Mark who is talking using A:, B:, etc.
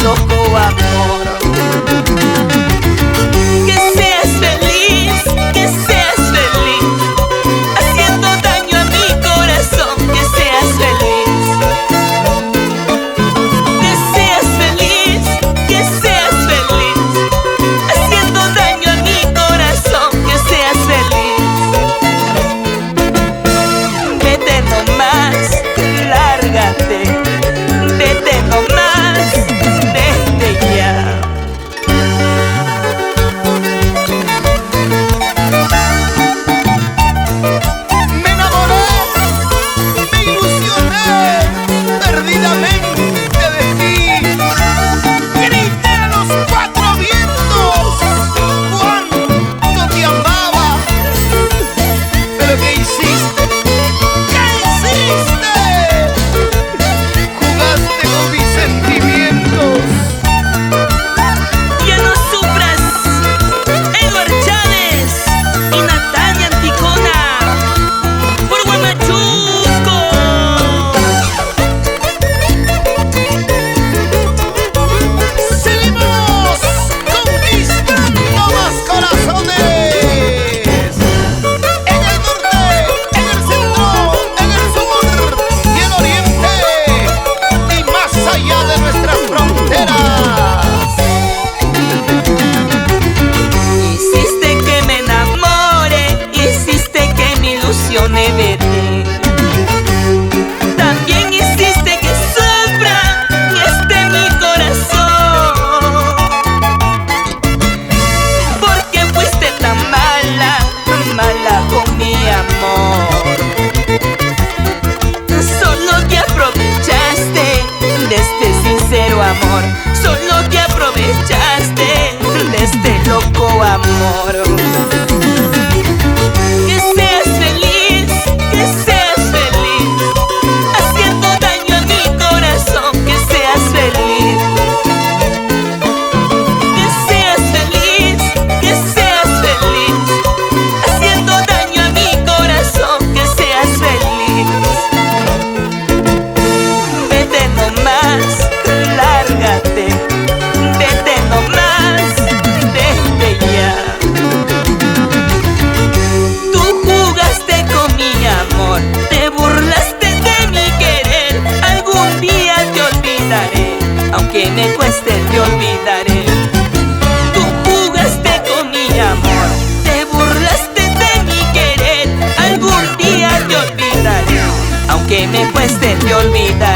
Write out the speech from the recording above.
A: loco amor. Que seas feliz, haciendo daño a mi corazón. Que seas feliz, haciendo daño a mi corazón. Que seas feliz. Vete nomás, lárgate. Vete nomás, vete ya.
B: Me enamoré, me ilusioné perdidamente de ti. Grité a los cuatro vientos cuánto te amaba. Pero ¿qué hiciste? ¿Qué hiciste? Jugaste con mis sentimientos.
A: Ya no sufras, Edward Chávez y Natalia Anticona, por Huamachuco.
B: Seguimos conquistando más corazones. En el norte, en el centro, en el sur y el oriente, y más allá de nuestras fronteras.
A: Hiciste que me enamore, hiciste que me ilusione verte. También hiciste que sufra y esté mi corazón. Porque fuiste tan mala, mala con mi amor. Solo te aprovechaste de este sincero amor. Solo te aprovechaste de este loco amor. Que seas feliz, haciendo daño a mi corazón. Que seas feliz. Que seas feliz, haciendo daño a mi corazón. Que seas feliz. Vete nomás, lárgate. Vete nomás, vete ya. Tú jugaste con mi amor, te burlaste de mi querer. Algún día te olvidaré, aunque me cueste te olvidaré. Tú jugaste con mi amor, te burlaste de mi querer. Algún día te olvidaré, aunque me cueste te olvidaré.